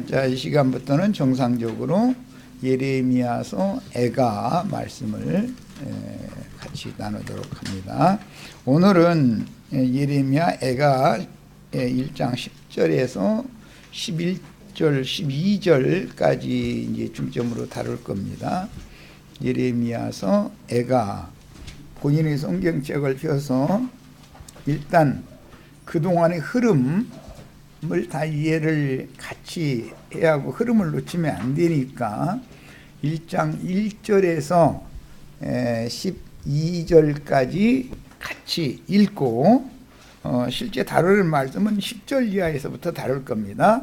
자, 이 시간부터는 정상적으로 예레미야서 애가 말씀을 같이 나누도록 합니다. 오늘은 예레미야 애가 1장 10절에서 11절, 12절까지 이제 중점으로 다룰 겁니다. 예레미야서 애가 본인의 성경책을 펴서 일단 그동안의 흐름을 다 이해를 같이 해야 하고 흐름을 놓치면 안 되니까 1장 1절에서 12절까지 같이 읽고 실제 다룰 말씀은 10절 이하에서부터 다룰 겁니다.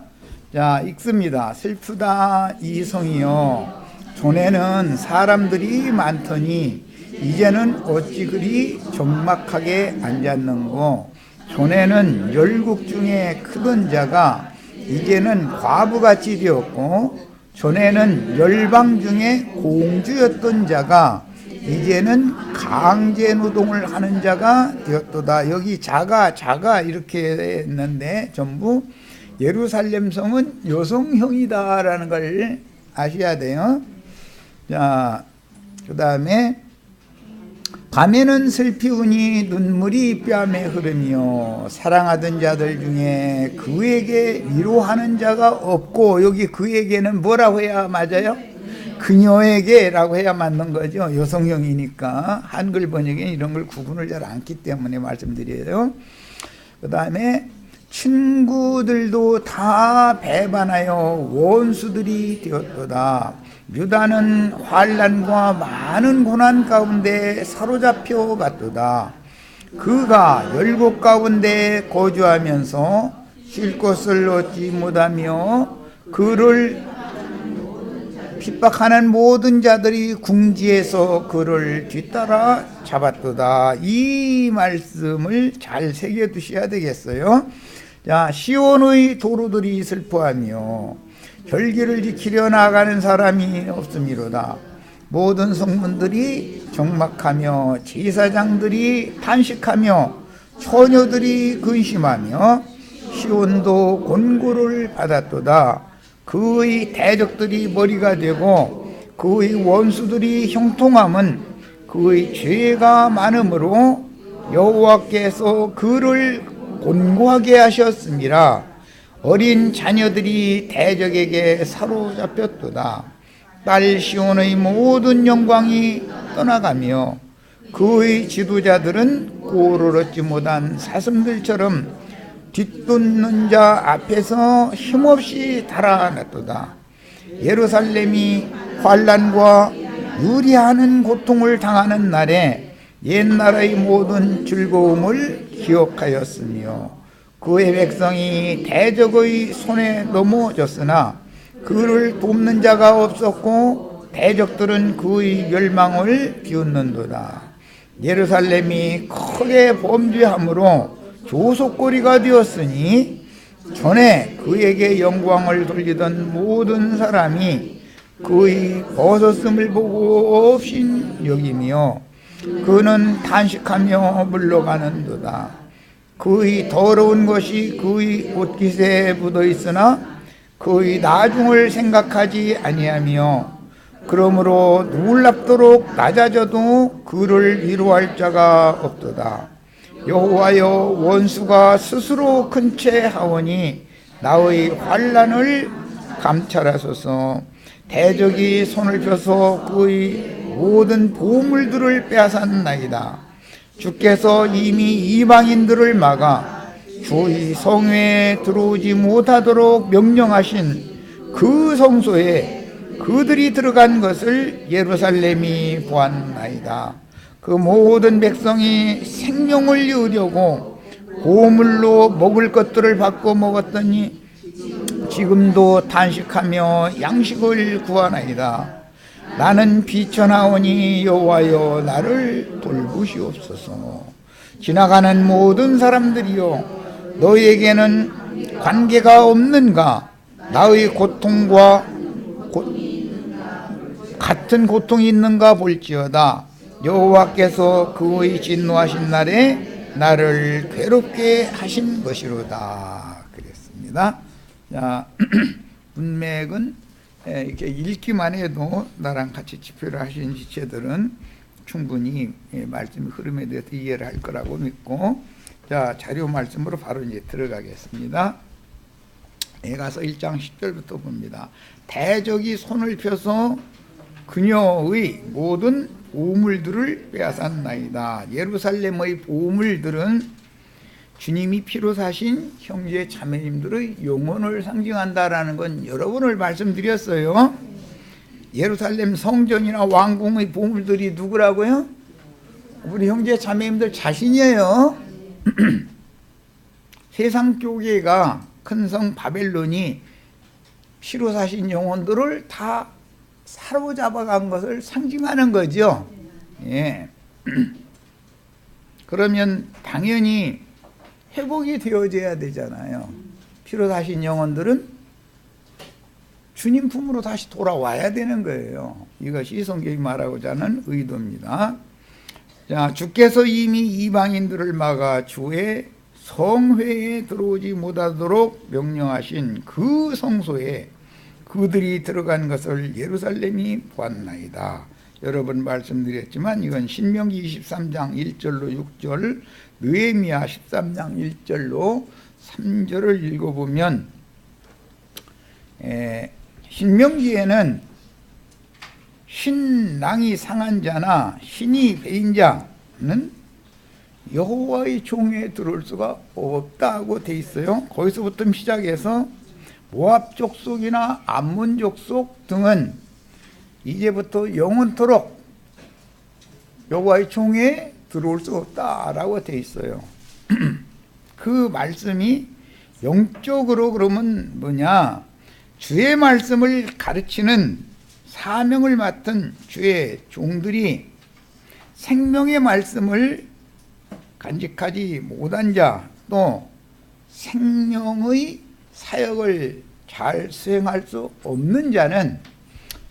자, 읽습니다. 슬프다 이 성이여, 전에는 사람들이 많더니 이제는 어찌 그리 적막하게 앉았는고, 전에는 열국 중에 크던 자가 이제는 과부같이 되었고, 전에는 열방 중에 공주였던 자가 이제는 강제노동을 하는 자가 되었도다. 여기 자가 이렇게 했는데 전부 예루살렘 성은 여성형이다라는 걸 아셔야 돼요. 자, 그 다음에 밤에는 슬피우니 눈물이 뺨에 흐르며 사랑하던 자들 중에 그에게 위로하는 자가 없고, 여기 그에게는 뭐라고 해야 맞아요? 그녀에게라고 해야 맞는 거죠. 여성형이니까 한글 번역에는 이런 걸 구분을 잘 않기 때문에 말씀드려요. 그 다음에 친구들도 다 배반하여 원수들이 되었도다. 유다는 환난과 많은 고난 가운데 사로잡혀 갔도다. 그가 열국 가운데 거주하면서 쉴 곳을 얻지 못하며 그를 핍박하는 모든 자들이 궁지에서 그를 뒤따라 잡았도다. 이 말씀을 잘 새겨두셔야 되겠어요. 자, 시온의 도로들이 슬퍼하며 절기를 지키려 나가는 사람이 없음이로다. 모든 성문들이 적막하며 제사장들이 탄식하며 처녀들이 근심하며 시온도 곤고를 받았도다. 그의 대적들이 머리가 되고 그의 원수들이 형통함은 그의 죄가 많으므로 여호와께서 그를 곤고하게 하셨음이라. 어린 자녀들이 대적에게 사로잡혔도다. 딸 시온의 모든 영광이 떠나가며 그의 지도자들은 꼴을 얻지 못한 사슴들처럼 뒷돋는 자 앞에서 힘없이 달아났도다. 예루살렘이 환난과 유리하는 고통을 당하는 날에 옛날의 모든 즐거움을 기억하였으며 그의 백성이 대적의 손에 넘어졌으나 그를 돕는 자가 없었고 대적들은 그의 멸망을 비웃는도다. 예루살렘이 크게 범죄함으로 조속거리가 되었으니 전에 그에게 영광을 돌리던 모든 사람이 그의 벗었음을 보고 없인 여기며 그는 탄식하며 물러가는도다. 그의 더러운 것이 그의 옷깃에 묻어 있으나 그의 나중을 생각하지 아니하며 그러므로 놀랍도록 낮아져도 그를 위로할 자가 없도다. 여호와여, 원수가 스스로 큰 채 하오니 나의 환난을 감찰하소서. 대적이 손을 펴서 그의 모든 보물들을 빼앗았나이다. 주께서 이미 이방인들을 막아 주의 성회에 들어오지 못하도록 명령하신 그 성소에 그들이 들어간 것을 예루살렘이 보았나이다. 그 모든 백성이 생명을 이으려고 보물로 먹을 것들을 바꿔 먹었더니 지금도 탄식하며 양식을 구하나이다. 나는 비천하오니 여호와여, 나를 돌보시옵소서. 지나가는 모든 사람들이여, 너희에게는 관계가 없는가? 나의 고통과 같은 고통이 있는가 볼지어다. 여호와께서 그의 진노하신 날에 나를 괴롭게 하신 것이로다. 그랬습니다. 자, 문맥은 이렇게 읽기만 해도 나랑 같이 집회를 하신 지체들은 충분히 말씀의 흐름에 대해서 이해를 할 거라고 믿고, 자, 자료 말씀으로 바로 이제 들어가겠습니다. 에가서 1장 10절부터 봅니다. 대적이 손을 펴서 그녀의 모든 보물들을 빼앗았나이다. 예루살렘의 보물들은 주님이 피로 사신 형제 자매님들의 영혼을 상징한다라는 건 여러 번을 말씀드렸어요. 예루살렘 성전이나 왕궁의 보물들이 누구라고요? 우리 형제 자매님들 자신이에요. 세상 교계가 큰 성 바벨론이 피로 사신 영혼들을 다 사로잡아간 것을 상징하는 거죠. 예. 그러면 당연히 회복이 되어져야 되잖아요. 피로 사신 영혼들은 주님 품으로 다시 돌아와야 되는 거예요. 이것이 성경이 말하고자 하는 의도입니다. 자, 주께서 이미 이방인들을 막아 주의 성회에 들어오지 못하도록 명령하신 그 성소에 그들이 들어간 것을 예루살렘이 보았나이다. 여러 번 말씀드렸지만 이건 신명기 23장 1절로 6절, 느헤미야 13장 1절로 3절을 읽어보면, 신명기에는 신랑이 상한 자나 신이 배인 자는 여호와의 종에 들어올 수가 없다고 돼 있어요. 거기서부터 시작해서 모압 족속이나 암몬 족속 등은 이제부터 영원토록 여호와의 종에 들어올 수 없다라고 돼 있어요. 그 말씀이 영적으로 그러면 뭐냐? 주의 말씀을 가르치는 사명을 맡은 주의 종들이 생명의 말씀을 간직하지 못한 자, 또 생명의 사역을 잘 수행할 수 없는 자는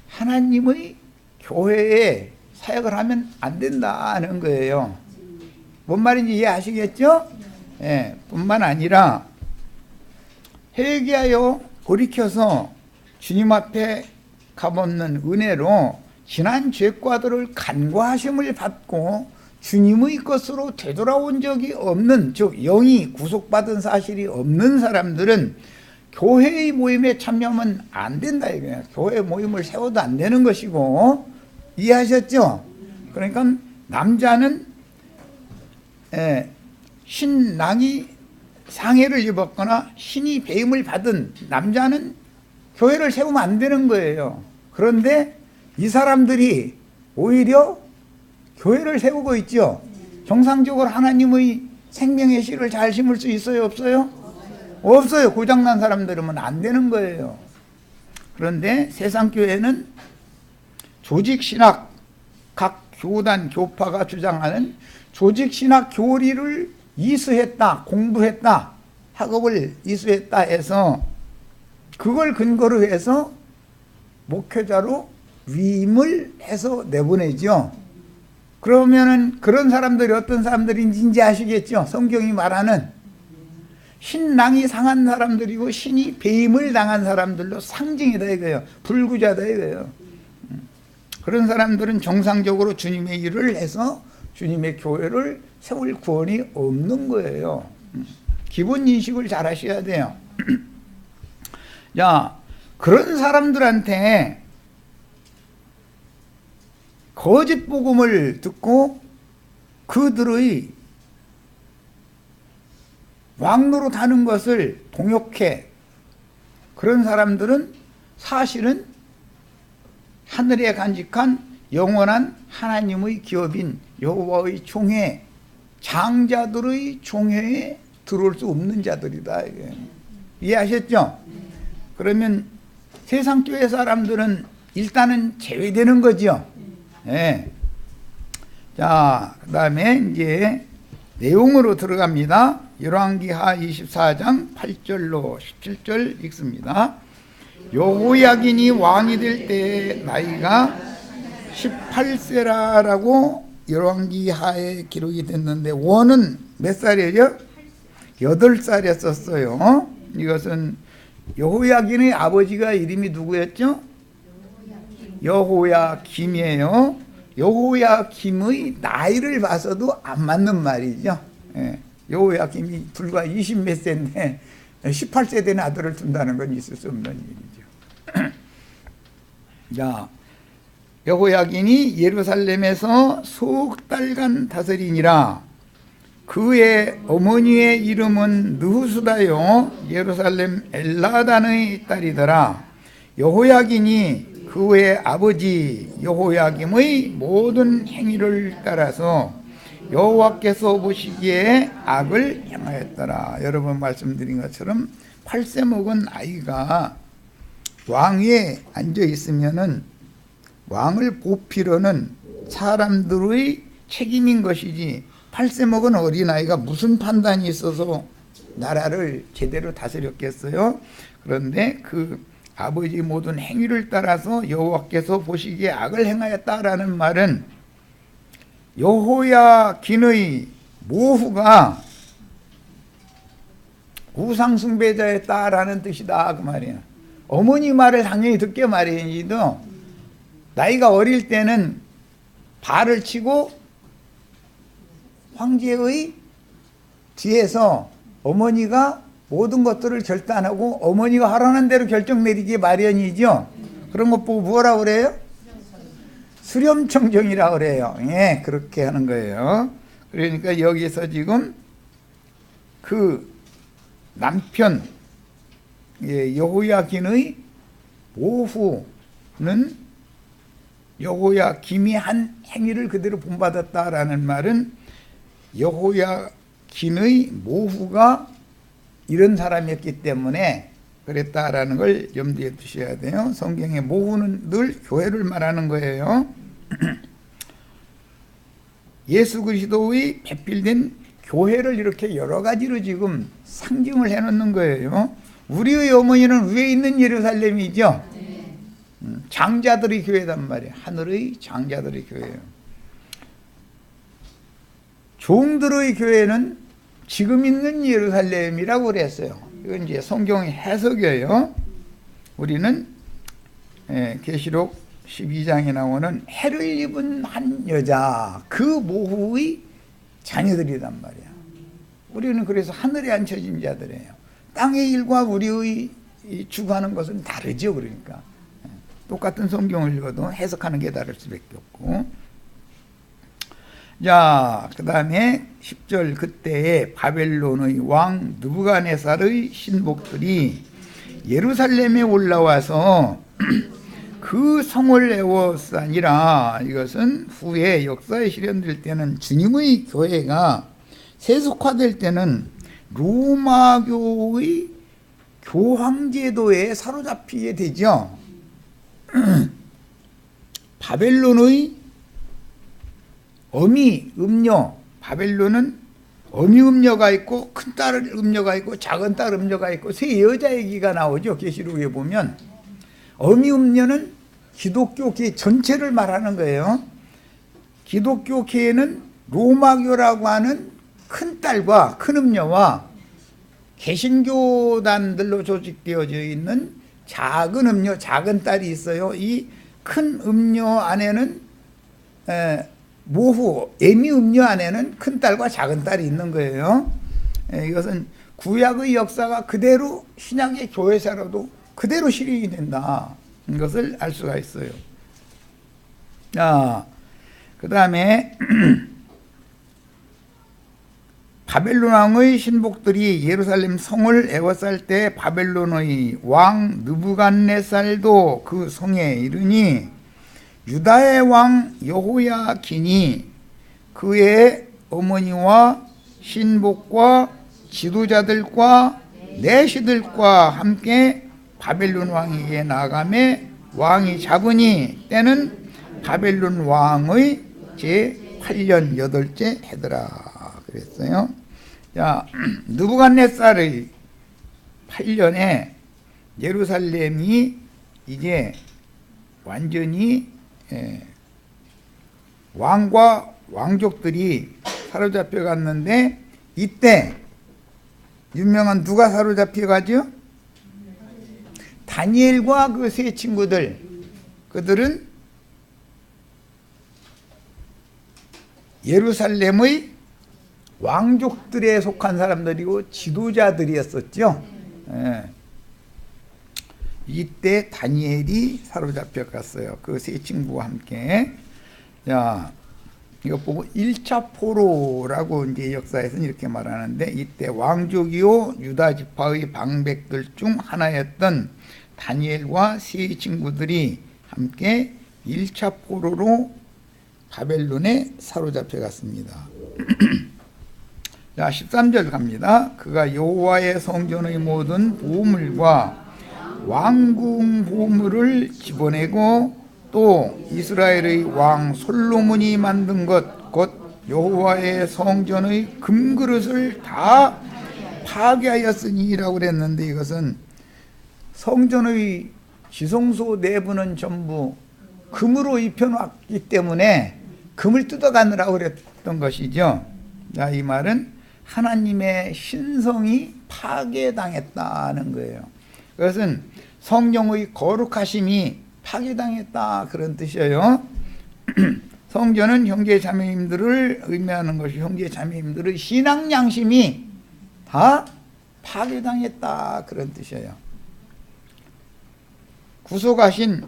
하나님의 교회에 사역을 하면 안 된다는 거예요. 뭔 말인지 이해하시겠죠? 예, 뿐만 아니라 회개하여 돌이켜서 주님 앞에 값없는 은혜로 지난 죄과들을 간과하심을 받고 주님의 것으로 되돌아온 적이 없는, 즉 영이 구속받은 사실이 없는 사람들은 교회의 모임에 참여하면 안 된다 이거예요. 교회 모임을 세워도 안 되는 것이고, 이해하셨죠? 그러니까 남자는 신랑이 상해를 입었거나 신이 배임을 받은 남자는 교회를 세우면 안 되는 거예요. 그런데 이 사람들이 오히려 교회를 세우고 있죠. 정상적으로 하나님의 생명의 씨를 잘 심을 수 있어요? 없어요? 없어요. 고장난 사람들은 안 되는 거예요. 그런데 세상 교회는 조직신학, 각 교단, 교파가 주장하는 조직신학 교리를 이수했다, 공부했다, 학업을 이수했다 해서 그걸 근거로 해서 목회자로 위임을 해서 내보내죠. 그러면은 그런 사람들이 어떤 사람들인지 아시겠죠? 성경이 말하는 신랑이 상한 사람들이고 신이 배임을 당한 사람들로 상징이다 이거예요. 불구자다 이거예요. 그런 사람들은 정상적으로 주님의 일을 해서 주님의 교회를 세울 구원이 없는 거예요. 기본 인식을 잘 하셔야 돼요. 자, 그런 사람들한테 거짓 복음을 듣고 그들의 왕노로 타는 것을 동역해, 그런 사람들은 사실은 하늘에 간직한 영원한 하나님의 기업인 여호와의 종회, 장자들의 종회에 들어올 수 없는 자들이다. 이해하셨죠? 그러면 세상 교회 사람들은 일단은 제외되는 거죠. 네. 자, 그 다음에 이제 내용으로 들어갑니다. 열왕기하 24장 8절로 17절 읽습니다. 여호야긴이 왕이 될 때 나이가 18세라라고 열왕기하에 기록이 됐는데, 원은 몇 살이에요? 8살이었어요. 이것은 여호야긴의 아버지가 이름이 누구였죠? 여호야김이에요. 여호야김의 나이를 봐서도 안 맞는 말이죠. 예. 여호야김이 불과 20 몇 세인데 18세 된 아들을 둔다는 건 있을 수 없는 일이죠. 자, 여호야긴이 예루살렘에서 석 달간 다스리니라. 그의 어머니의 이름은 느후수다요 예루살렘 엘라단의 딸이더라. 여호야긴이 그의 아버지 여호야김의 모든 행위를 따라서 여호와께서 보시기에 악을 행하였더라. 여러 번 말씀드린 것처럼 8세 먹은 아이가 왕위에 앉아 있으면은 왕을 뽑히려는 사람들의 책임인 것이지 8세 먹은 어린아이가 무슨 판단이 있어서 나라를 제대로 다스렸겠어요? 그런데 그 아버지 모든 행위를 따라서 여호와께서 보시기에 악을 행하였다라는 말은 여호야긴의 모후가 우상숭배자였다라는 뜻이다 그 말이야. 어머니 말을 당연히 듣게 말이지도 나이가 어릴 때는 발을 치고 황제의 뒤에서 어머니가 모든 것들을 결단하고 어머니가 하라는 대로 결정 내리기 마련이죠. 그런 것 보고 뭐라고 그래요? 수렴청정이라고 그래요. 예, 그렇게 하는 거예요. 그러니까 여기서 지금 그 남편 여호야긴의 모후는 여호야김이 한 행위를 그대로 본받았다라는 말은 여호야긴의 모후가 이런 사람이었기 때문에 그랬다라는 걸 염두에 두셔야 돼요. 성경의 모후는 늘 교회를 말하는 거예요. 예수 그리스도의 배필된 교회를 이렇게 여러 가지로 지금 상징을 해놓는 거예요. 우리의 어머니는 위에 있는 예루살렘이죠. 장자들의 교회단 말이에요. 하늘의 장자들의 교회예요. 종들의 교회는 지금 있는 예루살렘이라고 그랬어요. 이건 이제 성경의 해석이에요. 우리는 계시록 12장에 나오는 해를 입은 한 여자 그 모후의 자녀들이란 말이야. 우리는 그래서 하늘에 앉혀진 자들이에요. 땅의 일과 우리의 주관하는 것은 다르죠. 그러니까 똑같은 성경을 읽어도 해석하는 게 다를 수밖에 없고. 자, 그 다음에 10절 그때에 바벨론의 왕 느부갓네살의 신복들이 예루살렘에 올라와서 그 성을 에워싸니라. 이것은 후에 역사에 실현될 때는 주님의 교회가 세속화될 때는 로마교의 교황제도에 사로잡히게 되죠. 바벨론의 어미 음녀, 바벨론은 어미 음녀가 있고 큰 딸 음녀가 있고 작은 딸 음녀가 있고 세 여자 얘기가 나오죠. 계시록에 보면 어미 음녀는 기독교계 전체를 말하는 거예요. 기독교계에는 로마교라고 하는 큰 딸과 큰 음녀와 개신교단들로 조직되어져 있는 작은 음녀, 작은 딸이 있어요. 이 큰 음녀 안에는 모후, 애미 음녀 안에는 큰 딸과 작은 딸이 있는 거예요. 이것은 구약의 역사가 그대로 신약의 교회사로도 그대로 실현이 된다. 이것을 알 수가 있어요. 자, 그 다음에 바벨론 왕의 신복들이 예루살렘 성을 에워쌀 때 바벨론의 왕 느부갓네살도 그 성에 이르니 유다의 왕 여호야긴이 그의 어머니와 신복과 지도자들과 내시들과 함께 바벨론 왕에게 나가매 왕이 잡으니 때는 바벨론 왕의 제8년 8째 해더라 그랬어요. 자, 느부갓네살의 8년에 예루살렘이 이제 완전히 왕과 왕족들이 사로잡혀 갔는데 이때 유명한 누가 사로잡혀 가죠? 다니엘과 그 세 친구들, 그들은 예루살렘의 왕족들에 속한 사람들이고 지도자들이었었죠. 예. 이때 다니엘이 사로잡혀 갔어요. 그 세 친구와 함께. 자, 이거 보고 1차 포로라고 이제 역사에서는 이렇게 말하는데, 이때 왕족이요 유다 지파의 방백들 중 하나였던 다니엘과 세 친구들이 함께 1차 포로로 바벨론에 사로잡혀 갔습니다. 자, 13절 갑니다. 그가 여호와의 성전의 모든 보물과 왕궁 보물을 집어내고 또 이스라엘의 왕 솔로몬이 만든 것 곧 여호와의 성전의 금그릇을 다 파괴하였으니라고 그랬는데, 이것은 성전의 지성소 내부는 전부 금으로 입혀놨기 때문에 금을 뜯어가느라고 그랬던 것이죠. 자, 이 말은 하나님의 신성이 파괴당했다는 거예요. 그것은 성령의 거룩하심이 파괴당했다, 그런 뜻이에요. 성전은 형제 자매님들을 의미하는 것이, 형제 자매님들의 신앙 양심이 다 파괴당했다, 그런 뜻이에요. 구속하신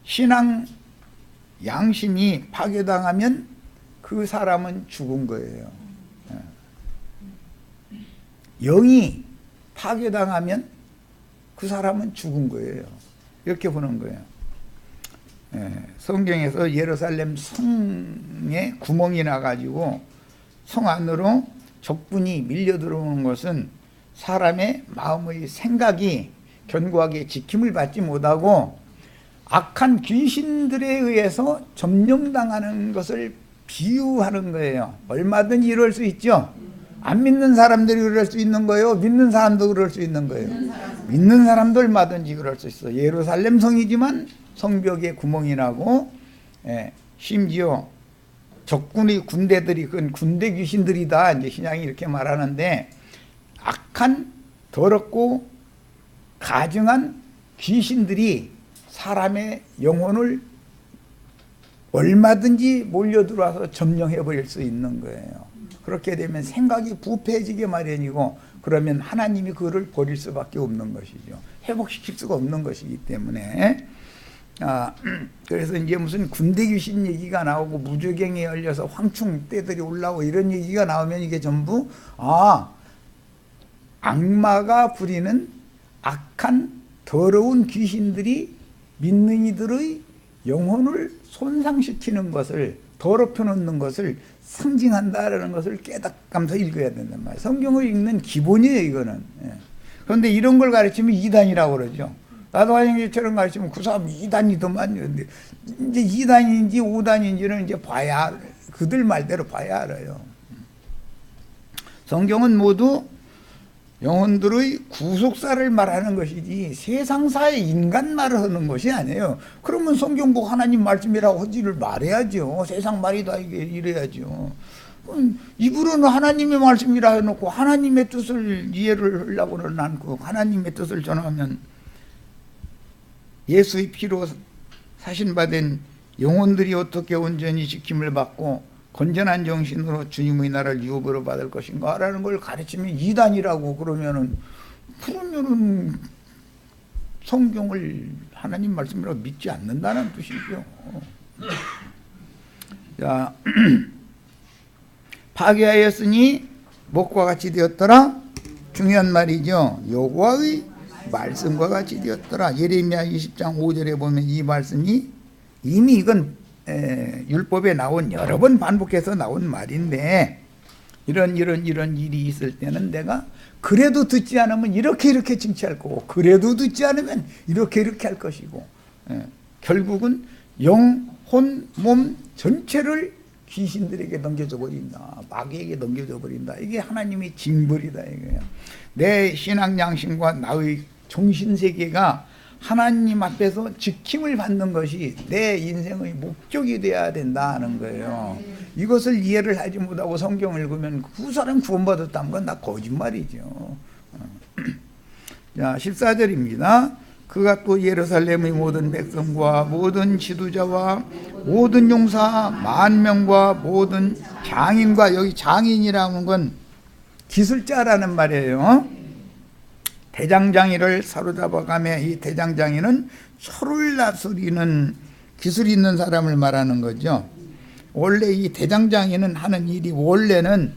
신앙 양심이 파괴당하면 그 사람은 죽은 거예요. 영이 파괴당하면 그 사람은 죽은 거예요. 이렇게 보는 거예요. 성경에서 예루살렘 성에 구멍이 나가지고 성 안으로 적군이 밀려 들어오는 것은 사람의 마음의 생각이 견고하게 지킴을 받지 못하고 악한 귀신들에 의해서 점령당하는 것을 비유하는 거예요. 얼마든지 이럴 수 있죠. 안 믿는 사람들이 그럴 수 있는 거예요? 믿는 사람도 그럴 수 있는 거예요? 믿는 사람도 얼마든지 그럴 수 있어. 예루살렘 성이지만 성벽에 구멍이 나고, 심지어 적군의 군대들이, 그건 군대 귀신들이다, 이제 신앙이 이렇게 말하는데, 악한 더럽고 가증한 귀신들이 사람의 영혼을 얼마든지 몰려들어와서 점령해버릴 수 있는 거예요. 그렇게 되면 생각이 부패해지게 마련이고, 그러면 하나님이 그를 버릴 수밖에 없는 것이죠. 회복시킬 수가 없는 것이기 때문에. 그래서 이제 무슨 군대 귀신 얘기가 나오고 무저갱에 열려서 황충 떼들이 올라오고 이런 얘기가 나오면 이게 전부 악마가 부리는 악한 더러운 귀신들이 믿는 이들의 영혼을 손상시키는 것을, 더럽혀 놓는 것을 상징한다라는 것을 깨닫가면서 읽어야 된단 말이에요. 성경을 읽는 기본이에요, 이거는. 그런데 이런 걸 가르치면 이단이라고 그러죠. 나도 화장실처럼 가르치면 그 사람 이단이더만. 그런데 이제 이단인지 오단인지는 이제 봐야, 그들 말대로 봐야 알아요. 성경은 모두 영혼들의 구속사를 말하는 것이지 세상사의 인간 말을 하는 것이 아니에요. 그러면 성경 보고 하나님 말씀이라고 하지를 말해야죠. 세상 말이다 이래야죠. 입으로는 하나님의 말씀이라 해놓고 하나님의 뜻을 이해를 하려고는 않고, 하나님의 뜻을 전하면 예수의 피로 사신받은 영혼들이 어떻게 온전히 지킴을 받고 건전한 정신으로 주님의 나라를 유업으로 받을 것인가 라는 걸 가르치면 이단이라고 그러면은 성경을 하나님 말씀이라고 믿지 않는다는 뜻이죠. 자, 파괴하였으니 목과 같이 되었더라. 중요한 말이죠. 여호와의 말씀과 같이 되었더라. 예레미야 20장 5절에 보면 이 말씀이 이미 이건 율법에 나온 여러 번 반복해서 나온 말인데, 이런 일이 있을 때는 내가 그래도 듣지 않으면 이렇게 징치할 거고, 그래도 듣지 않으면 이렇게 할 것이고, 결국은 영, 혼, 몸 전체를 귀신들에게 넘겨줘 버린다. 마귀에게 넘겨줘 버린다. 이게 하나님의 징벌이다 이거예요. 내 신앙 양심과 나의 정신세계가 하나님 앞에서 지킴을 받는 것이 내 인생의 목적이 되어야 된다는 거예요. 이것을 이해를 하지 못하고 성경을 읽으면 그 사람 구원받았다는 건 다 거짓말이죠. 자, 14절입니다. 그가 또 예루살렘의 모든 백성과 모든 지도자와 모든 용사 10,000명과 모든 장인과, 여기 장인이라는 건 기술자라는 말이에요. 대장장이를 사로잡아가며, 이 대장장이는 소를 다스리는 기술이 있는 사람을 말하는 거죠. 원래 이 대장장이는 하는 일이, 원래는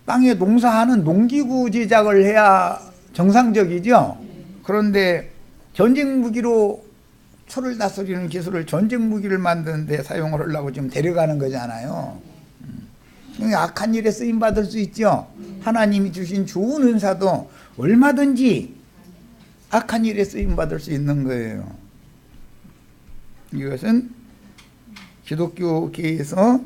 땅에 농사하는 농기구 제작을 해야 정상적이죠. 그런데 전쟁 무기로 소를 다스리는 기술을, 전쟁 무기를 만드는 데 사용을 하려고 지금 데려가는 거잖아요. 악한 일에 쓰임 받을 수 있죠. 하나님이 주신 좋은 은사도 얼마든지 악한 일에 쓰임 받을 수 있는 거예요. 이것은 기독교계에서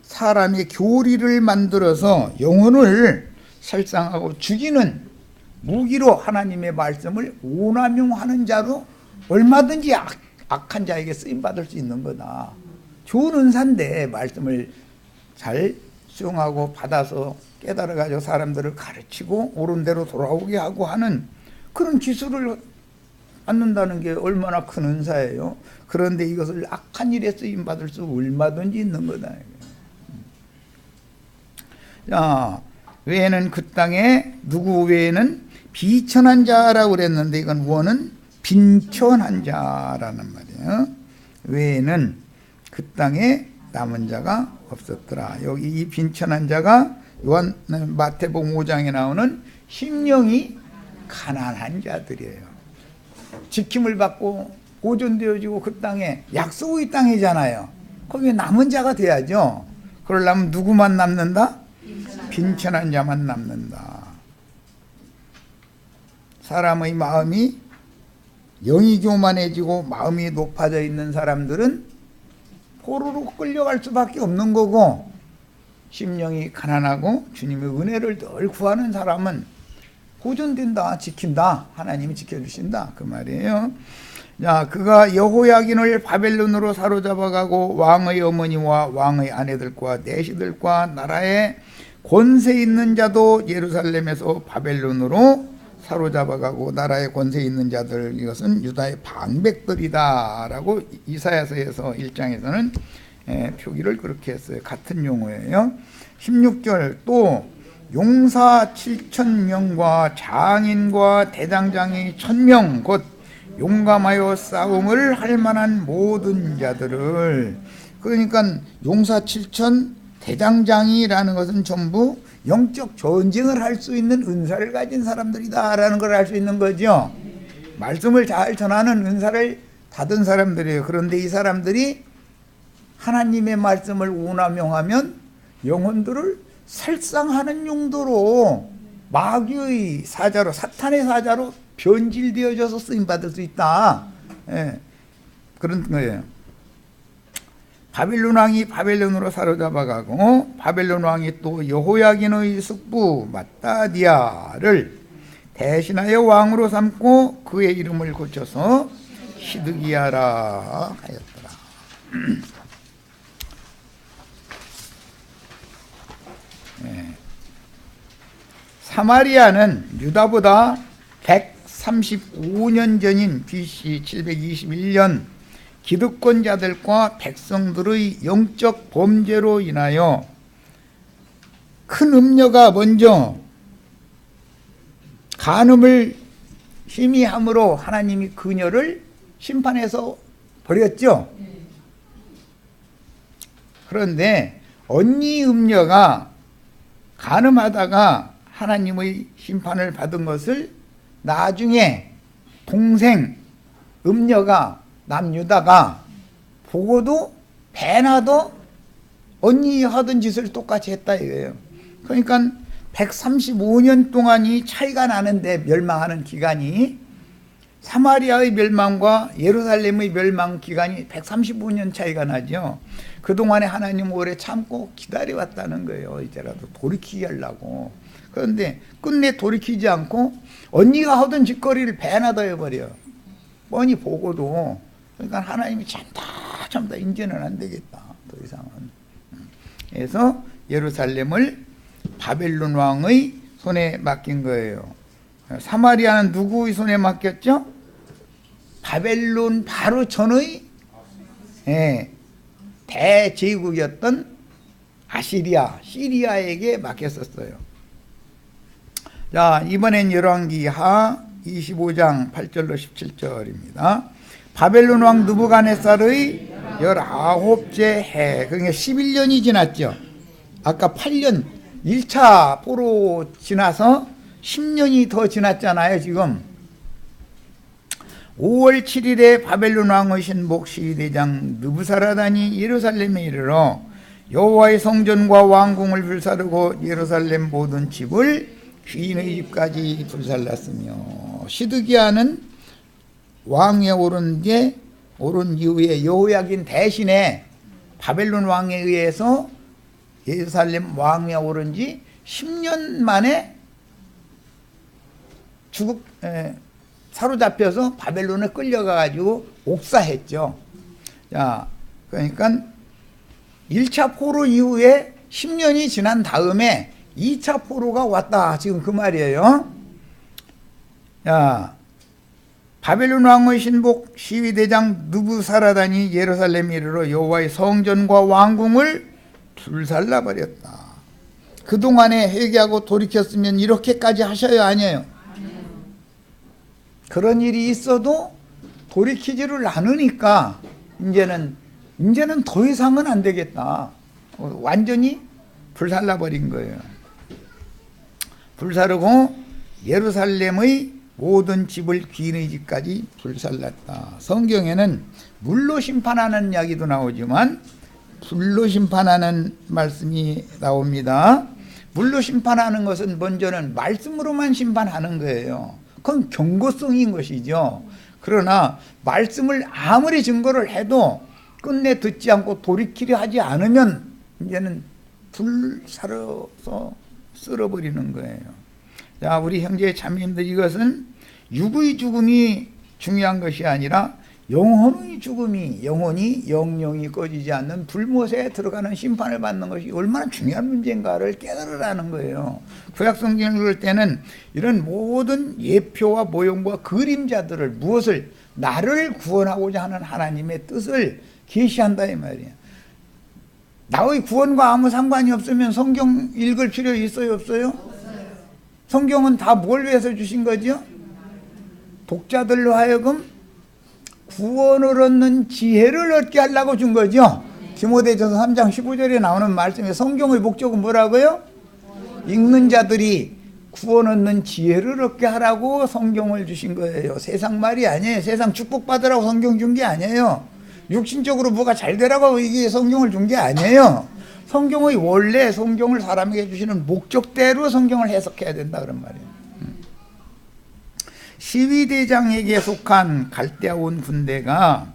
사람의 교리를 만들어서 영혼을 살상하고 죽이는 무기로 하나님의 말씀을 오남용하는 자로 얼마든지 악한 자에게 쓰임받을 수 있는 거다. 좋은 은사인데 말씀을 잘 수용하고 받아서 깨달아가지고 사람들을 가르치고 옳은 대로 돌아오게 하고 하는 그런 기술을 받는다는 게 얼마나 큰 은사예요. 그런데 이것을 악한 일에 쓰임받을 수 얼마든지 있는 거다. 자, 외에는 그 땅에, 누구 외에는 비천한 자라고 그랬는데, 이건 원은 빈천한 자라는 말이에요. 외에는 그 땅에 남은 자가 없었더라. 여기 이 빈천한 자가 요한 마태복음 5장에 나오는 심령이 가난한 자들이에요. 지킴을 받고 보존되어지고 그 땅에, 약속의 땅이잖아요. 거기에 남은 자가 돼야죠. 그러려면 누구만 남는다? 빈천한 자만 남는다. 사람의 마음이 영이 교만해지고 마음이 높아져 있는 사람들은 포로로 끌려갈 수밖에 없는 거고, 심령이 가난하고 주님의 은혜를 늘 구하는 사람은 보존된다, 지킨다, 하나님이 지켜주신다, 그 말이에요. 자, 그가 여호야긴을 바벨론으로 사로잡아가고 왕의 어머니와 왕의 아내들과 내시들과 나라에 권세 있는 자도 예루살렘에서 바벨론으로 사로잡아가고, 나라에 권세 있는 자들, 이것은 유다의 방백들이다 라고 이사야서에서 1장에서는 표기를 그렇게 했어요. 같은 용어예요. 16절, 또 용사 7,000명과 장인과 대장장이 1,000명, 곧 용감하여 싸움을 할 만한 모든 자들을, 그러니까 용사 7,000, 대장장이라는 것은 전부 영적 전쟁을 할 수 있는 은사를 가진 사람들이다라는 걸 알 수 있는 거죠. 말씀을 잘 전하는 은사를 받은 사람들이에요. 그런데 이 사람들이 하나님의 말씀을 오남용하면 영혼들을 살상하는 용도로 마귀의 사자로, 사탄의 사자로 변질되어져서 쓰임받을 수 있다. 예, 그런 거예요. 바벨론 왕이 바벨론으로 사로잡아가고, 바벨론 왕이 또 여호야긴의 숙부 마따디아를 대신하여 왕으로 삼고 그의 이름을 고쳐서 시드기야라 하였더라. 네. 사마리아는 유다보다 135년 전인 BC 721년 기득권자들과 백성들의 영적 범죄로 인하여 큰 음녀가 먼저 간음을 심히 함으로 하나님이 그녀를 심판해서 버렸죠. 그런데 언니 음녀가 간음하다가 하나님의 심판을 받은 것을 나중에 동생 음녀가, 남유다가 보고도 배나도 언니 하던 짓을 똑같이 했다 이거예요. 그러니까 135년 동안이 차이가 나는데, 멸망하는 기간이, 사마리아의 멸망과 예루살렘의 멸망 기간이 135년 차이가 나죠. 그동안에 하나님 오래 참고 기다려왔다는 거예요. 이제라도 돌이키게 하려고. 그런데 끝내 돌이키지 않고 언니가 하던 짓거리를 배나 더 해버려. 뻔히 보고도. 그러니까 하나님이 참다 이제는 안 되겠다, 더 이상은. 그래서 예루살렘을 바벨론 왕의 손에 맡긴 거예요. 사마리아는 누구의 손에 맡겼죠? 바벨론 바로 전의 대제국이었던 아시리아, 시리아에게 맡겼었어요. 자, 이번엔 열왕기하 25장 8절로 17절입니다. 바벨론 왕 느부갓네살의 19째 해, 그러니까 11년이 지났죠. 아까 8년 1차 포로 지나서 10년이 더 지났잖아요. 지금 5월 7일에 바벨론 왕의 신복 시위대장 느부사라단이 예루살렘에 이르러 여호와의 성전과 왕궁을 불사르고 예루살렘 모든 집을 귀인의 집까지 불살랐으며, 시드기야는 왕에 오른 이후에 여호야긴 대신에 바벨론 왕에 의해서 예루살렘 왕에 오른 지 10년 만에 사로잡혀서 바벨론에 끌려가가지고 옥사했죠. 자, 그러니까 1차 포로 이후에 10년이 지난 다음에 2차 포로가 왔다. 지금 그 말이에요. 자, 바벨론 왕의 신복 시위대장 느부사라단이 예루살렘에 이르러 여호와의 성전과 왕궁을 불살라버렸다. 그동안에 회개하고 돌이켰으면 이렇게까지 하셔야 아니에요. 그런 일이 있어도 돌이키지를 않으니까 이제는 더 이상은 안 되겠다. 완전히 불살라버린 거예요. 불사르고 예루살렘의 모든 집을 귀인의 집까지 불살랐다. 성경에는 물로 심판하는 이야기도 나오지만 불로 심판하는 말씀이 나옵니다. 물로 심판하는 것은 먼저는 말씀으로만 심판하는 거예요. 그건 경고성인 것이죠. 그러나 말씀을 아무리 증거를 해도 끝내 듣지 않고 돌이키려 하지 않으면 이제는 불사르서 쓸어버리는 거예요. 자, 우리 형제 자매님들, 이것은 육의 죽음이 중요한 것이 아니라 영혼의 죽음이, 영영이 꺼지지 않는 불못에 들어가는 심판을 받는 것이 얼마나 중요한 문제인가를 깨달으라는 거예요. 구약성경을 읽을 때는 이런 모든 예표와 모형과 그림자들을, 무엇을, 나를 구원하고자 하는 하나님의 뜻을 계시한다 이 말이에요. 나의 구원과 아무 상관이 없으면 성경 읽을 필요 있어요, 없어요? 성경은 다 뭘 위해서 주신 거죠? 독자들로 하여금 구원을 얻는 지혜를 얻게 하려고 준 거죠. 디모데전서 3장 15절에 나오는 말씀에 성경의 목적은 뭐라고요? 읽는 자들이 구원 얻는 지혜를 얻게 하라고 성경을 주신 거예요. 세상 말이 아니에요. 세상 축복받으라고 성경 준 게 아니에요. 육신적으로 뭐가 잘 되라고 이게 성경을 준 게 아니에요. 성경의 원래, 성경을 사람에게 주시는 목적대로 성경을 해석해야 된다 그런 말이에요. 시위대장에게 속한 갈대아 온 군대가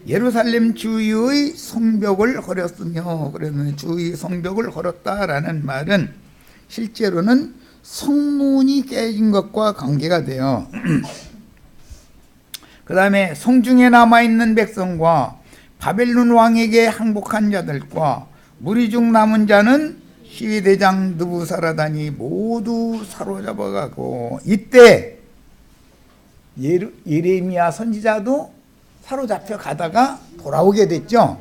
예루살렘 주위의 성벽을 걸었으며, 그러면 주위 성벽을 걸었다라는 말은 실제로는 성문이 깨진 것과 관계가 돼요. 그 다음에 성중에 남아있는 백성과 바벨론 왕에게 항복한 자들과 무리 중 남은 자는 시위대장 느부사라단이 모두 사로잡아가고, 이때 예레미야 선지자도 사로잡혀 가다가 돌아오게 됐죠.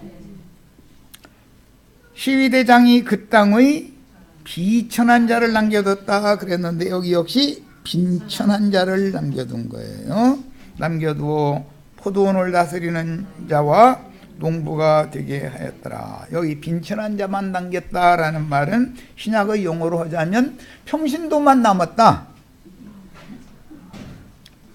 시위대장이 그 땅의 비천한 자를 남겨뒀다 그랬는데 여기 역시 빈천한 자를 남겨둔 거예요. 남겨두어 포도원을 다스리는 자와 농부가 되게 하였더라. 여기 빈천한 자만 남겼다라는 말은 신약의 용어로 하자면 평신도만 남았다.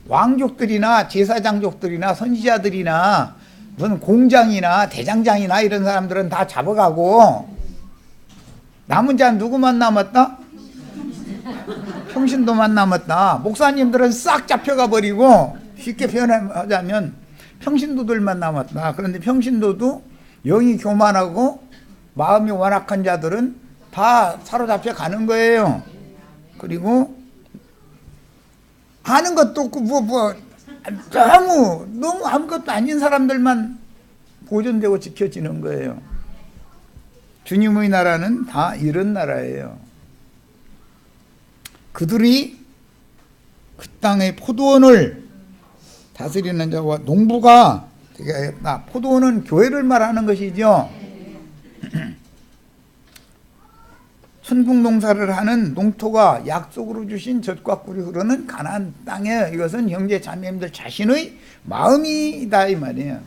왕족들이나 제사장족들이나 선지자들이나 무슨 공장이나 대장장이나 이런 사람들은 다 잡아가고 남은 자는 누구만 남았다? 평신도만 남았다. 목사님들은 싹 잡혀가 버리고 쉽게 표현하자면 평신도들만 남았다. 그런데 평신도도 영이 교만하고 마음이 완악한 자들은 다 사로잡혀 가는 거예요. 그리고 아는 것도 없고 너무 아무것도 아닌 사람들만 보존되고 지켜지는 거예요. 주님의 나라는 다 이런 나라예요. 그들이 그 땅의 포도원을 다스리는 자와 농부가 되겠다. 포도원은 교회를 말하는 것이죠. 순풍농사를 하는 농토가 약속으로 주신 젖과 꿀이 흐르는 가나안 땅에 이것은 형제 자매님들 자신의 마음이다 이 말이에요.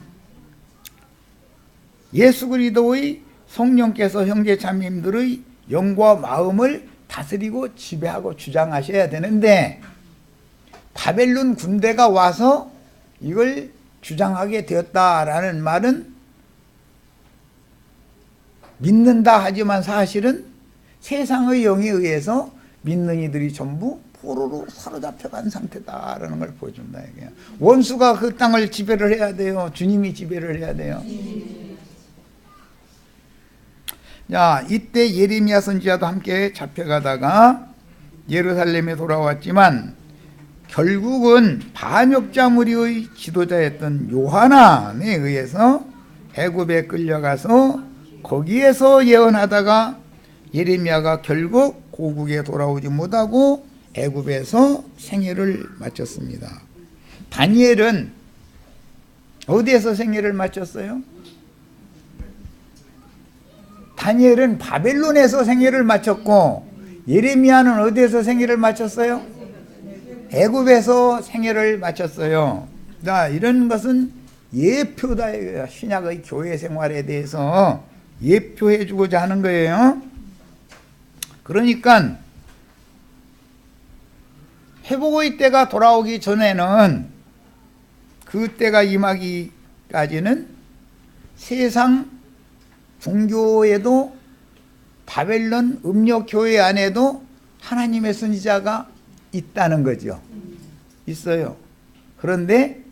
예수 그리스도의 성령께서 형제 자매님들의 영과 마음을 다스리고 지배하고 주장하셔야 되는데 바벨론 군대가 와서 이걸 주장하게 되었다라는 말은 믿는다 하지만 사실은 세상의 영에 의해서 믿는 이들이 전부 포로로 사로잡혀간 상태다라는 걸 보여준다 이게. 원수가 그 땅을 지배를 해야 돼요. 주님이 지배를 해야 돼요. 자, 이때 예레미야 선지자도 함께 잡혀가다가 예루살렘에 돌아왔지만 결국은 반역자 무리의 지도자였던 요하난에 의해서 애굽에 끌려가서 거기에서 예언하다가 예레미야가 결국 고국에 돌아오지 못하고 애굽에서 생애를 마쳤습니다. 다니엘은 어디에서 생애를 마쳤어요? 다니엘은 바벨론에서 생애를 마쳤고 예레미야는 어디에서 생애를 마쳤어요? 애굽에서 생애를 마쳤어요. 자, 이런 것은 예표다. 신약의 교회 생활에 대해서 예표해 주고자 하는 거예요. 그러니까 회복의 때가 돌아오기 전에는 그 때가 임하기까지는 세상 종교에도 바벨론 음력교회 안에도 하나님의 선지자가 있다는 거죠. 있어요. 그런데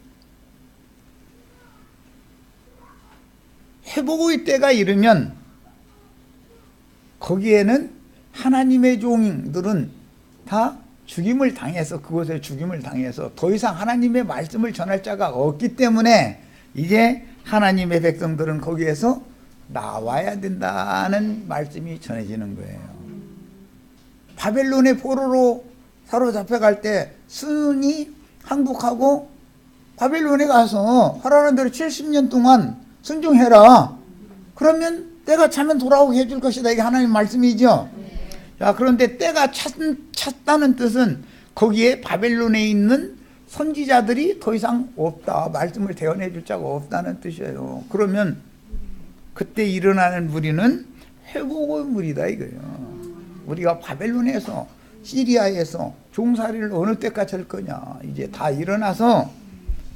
회복의 때가 이르면 거기에는 하나님의 종들은 다 죽임을 당해서 그곳에 죽임을 당해서 더 이상 하나님의 말씀을 전할 자가 없기 때문에 이제 하나님의 백성들은 거기에서 나와야 된다는 말씀이 전해지는 거예요. 바벨론의 포로로 사로잡혀갈 때 순이 항복하고 바벨론에 가서 하라는 대로 70년 동안 순종해라. 그러면 때가 차면 돌아오게 해줄 것이다. 이게 하나님의 말씀이죠. 자, 그런데 때가 찼다는 뜻은 거기에 바벨론에 있는 선지자들이 더 이상 없다. 말씀을 대언해 줄 자가 없다는 뜻이에요. 그러면 그때 일어나는 무리는 회복의 무리다 이거예요. 우리가 바벨론에서 시리아에서 종살이를 어느 때까지 할 거냐. 이제 다 일어나서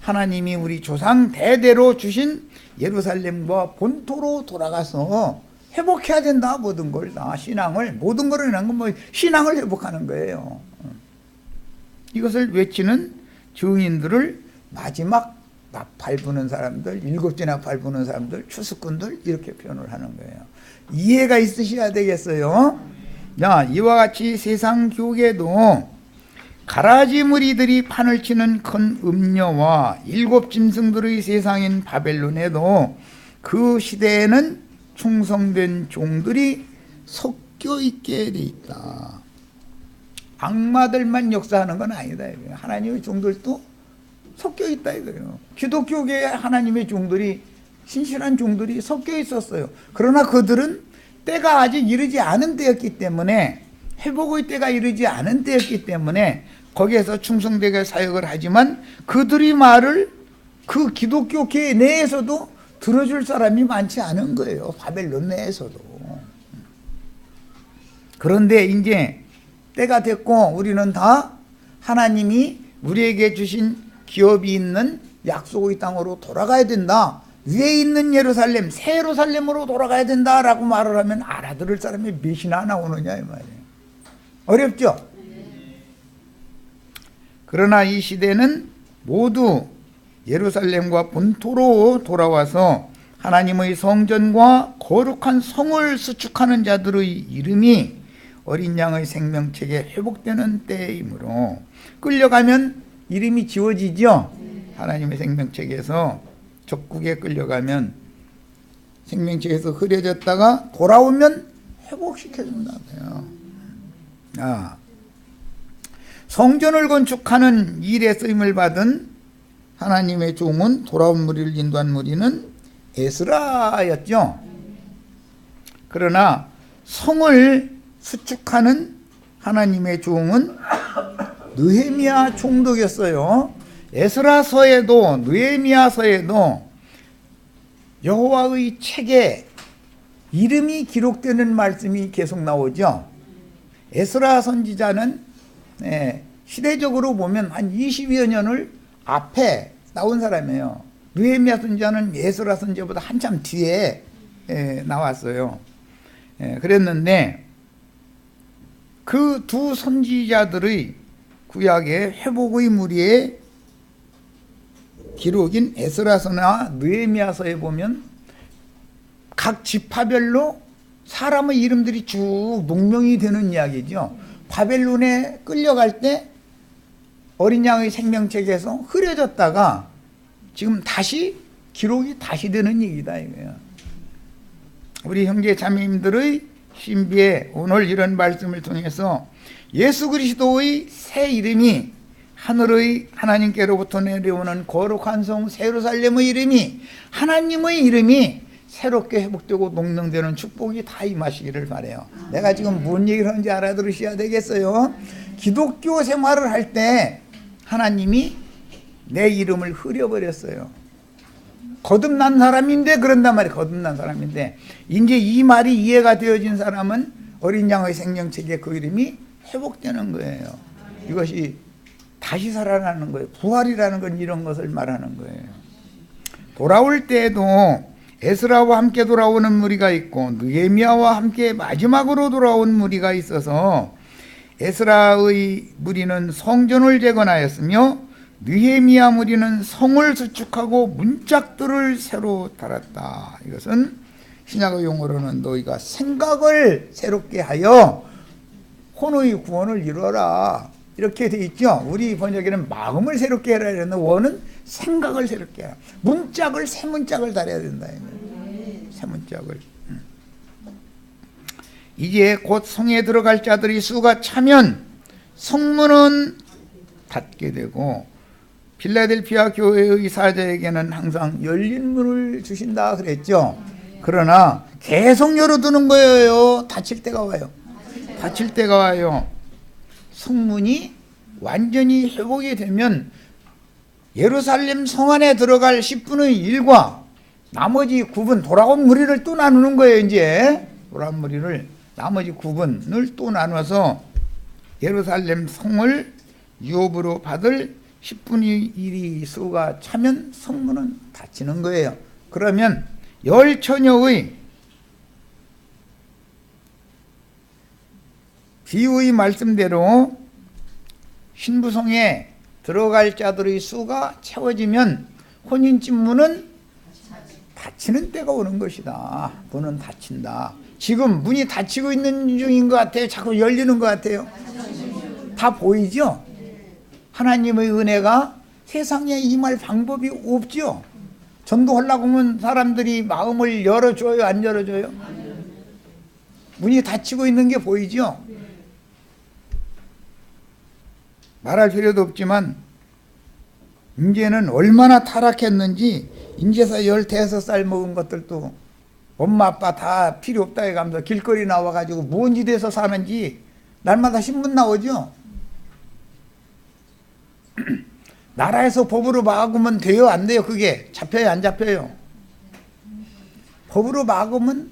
하나님이 우리 조상 대대로 주신 예루살렘과 본토로 돌아가서 회복해야 된다. 모든 걸 다. 신앙을. 모든 걸 하는 건 뭐 신앙을 회복하는 거예요. 이것을 외치는 증인들을 마지막 나팔 부는 사람들, 7째 나팔 부는 사람들, 추수꾼들 이렇게 표현을 하는 거예요. 이해가 있으셔야 되겠어요. 자, 이와 같이 세상 교계도 가라지 무리들이 판을 치는 큰 음녀와 7 짐승들의 세상인 바벨론에도 그 시대에는 충성된 종들이 섞여 있게 돼 있다. 악마들만 역사하는 건 아니다. 하나님의 종들도 섞여 있다 이거예요. 기독교계에 하나님의 종들이 신실한 종들이 섞여 있었어요. 그러나 그들은 때가 아직 이르지 않은 때였기 때문에 회복의 때가 이르지 않은 때였기 때문에 거기에서 충성되게 사역을 하지만 그들의 말을 그 기독교계 내에서도 들어줄 사람이 많지 않은 거예요. 바벨론 내에서도. 그런데 이제 때가 됐고 우리는 다 하나님이 우리에게 주신 기업이 있는 약속의 땅으로 돌아가야 된다. 위에 있는 예루살렘, 새 예루살렘으로 돌아가야 된다라고 말을 하면 알아들을 사람이 몇이나 나오느냐 이 말이에요. 어렵죠? 그러나 이 시대는 모두 예루살렘과 본토로 돌아와서 하나님의 성전과 거룩한 성을 수축하는 자들의 이름이 어린 양의 생명책에 회복되는 때이므로 끌려가면 이름이 지워지죠. 하나님의 생명책에서 적국에 끌려가면 생명책에서 흐려졌다가 돌아오면 회복시켜준다고요. 성전을 건축하는 일에 쓰임을 받은 하나님의 종은 돌아온 무리를 인도한 무리는 에스라였죠. 그러나 성을 수축하는 하나님의 종은 느헤미야 총독이었어요. 에스라서에도 느헤미야서에도 여호와의 책에 이름이 기록되는 말씀이 계속 나오죠. 에스라 선지자는 시대적으로 보면 한 20여 년을 앞에 나온 사람이에요. 느헤미야 선지자는 에스라 선지자보다 한참 뒤에 나왔어요. 그랬는데 그 두 선지자들의 구약의 회복의 무리의 기록인 에스라서나 느헤미야서에 보면 각 지파별로 사람의 이름들이 쭉 농명이 되는 이야기죠. 바벨론에 끌려갈 때 어린 양의 생명책에서 흐려졌다가 지금 다시 기록이 다시 되는 얘기다 이거예요. 우리 형제 자매님들의 신비에 오늘 이런 말씀을 통해서 예수 그리스도의 새 이름이 하늘의 하나님께로부터 내려오는 거룩한 성 예루살렘의 이름이 하나님의 이름이 새롭게 회복되고 농명되는 축복이 다 임하시기를 바라요. 내가 지금 뭔 얘기를 하는지 알아들으셔야 되겠어요. 기독교 생활을 할 때 하나님이 내 이름을 흐려버렸어요. 거듭난 사람인데 그런단 말이에요. 거듭난 사람인데 이제 이 말이 이해가 되어진 사람은 어린 양의 생명책에 그 이름이 회복되는 거예요. 이것이 다시 살아나는 거예요. 부활이라는 건 이런 것을 말하는 거예요. 돌아올 때에도 에스라와 함께 돌아오는 무리가 있고 느헤미야와 함께 마지막으로 돌아온 무리가 있어서 에스라의 무리는 성전을 재건하였으며 느헤미야 무리는 성을 수축하고 문짝들을 새로 달았다. 이것은 신약의 용어로는 너희가 생각을 새롭게 하여 혼의 구원을 이루어라 이렇게 돼 있죠. 우리 번역에는 마음을 새롭게 해라 이랬는데 원은 생각을 새롭게 해라. 문짝을 새 문짝을 달아야 된다. 새 문짝을. 이제 곧 성에 들어갈 자들이 수가 차면 성문은 닫게 되고 필라델피아 교회의 사자에게는 항상 열린 문을 주신다 그랬죠. 그러나 계속 열어두는 거예요. 닫힐 때가 와요. 닫힐 때가 와요. 성문이 완전히 회복이 되면 예루살렘 성 안에 들어갈 10분의 1과 나머지 9분 돌아온 무리를 또 나누는 거예요. 이제 돌아온 무리를 나머지 9분을 또 나눠서 예루살렘 성을 유업으로 받을 10분의 1이 수가 차면 성문은 닫히는 거예요. 그러면 열처녀의 비유의 말씀대로 신부성에 들어갈 자들의 수가 채워지면 혼인집문은 닫히는 때가 오는 것이다. 문은 닫힌다. 지금 문이 닫히고 있는 중인 것 같아요. 자꾸 열리는 것 같아요. 다 보이죠? 하나님의 은혜가 세상에 임할 방법이 없죠. 전도하려고 하면 사람들이 마음을 열어줘요? 안 열어줘요? 문이 닫히고 있는 게 보이죠? 말할 필요도 없지만 이제는 얼마나 타락했는지 인제서 15살 먹은 것들도 엄마 아빠 다 필요 없다 해가면서 길거리 나와가지고 뭔 짓에서 사는지 날마다 신문 나오죠. 나라에서 법으로 막으면 돼요? 안 돼요? 그게 잡혀요? 안 잡혀요? 법으로 막으면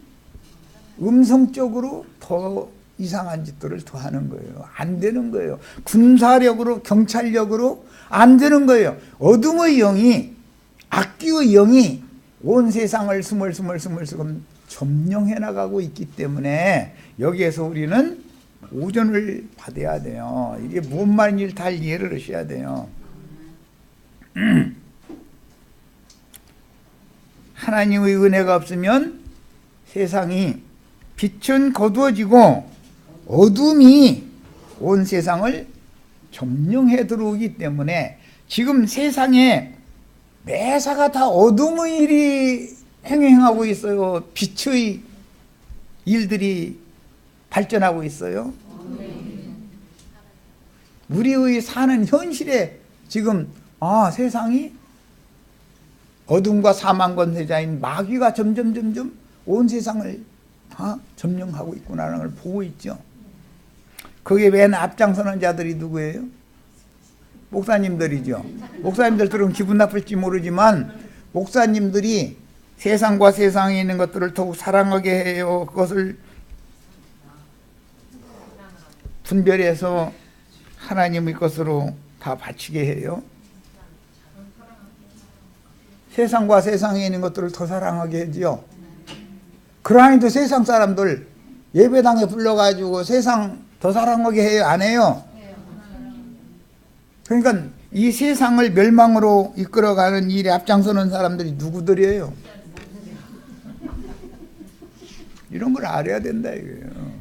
음성적으로 더 이상한 짓들을 더 하는 거예요. 안 되는 거예요. 군사력으로 경찰력으로 안 되는 거예요. 어둠의 영이 악기의 영이 온 세상을 스멀스멀 점령해 나가고 있기 때문에 여기에서 우리는 오전을 받아야 돼요. 이게 뭔 말인지 다 이해를 하셔야 돼요. 하나님의 은혜가 없으면 세상이 빛은 거두어지고 어둠이 온 세상을 점령해 들어오기 때문에 지금 세상에 매사가 다 어둠의 일이 행행하고 있어요. 빛의 일들이 발전하고 있어요. 우리의 사는 현실에 지금 세상이 어둠과 사망 권세자인 마귀가 점점 온 세상을 다 점령하고 있구나라는 걸 보고 있죠. 거기에 맨 앞장서는 자들이 누구예요? 목사님들이죠. 목사님들 들으면 기분 나쁠지 모르지만 목사님들이 세상과 세상에 있는 것들을 더욱 사랑하게 해요. 그것을 분별해서 하나님의 것으로 다 바치게 해요. 세상과 세상에 있는 것들을 더 사랑하게 하지요. 그러니도 세상 사람들 예배당에 불러가지고 세상 더 사랑하게 해요? 안 해요? 그러니까 이 세상을 멸망으로 이끌어가는 일에 앞장서는 사람들이 누구들이에요? 이런 걸 알아야 된다 이거예요.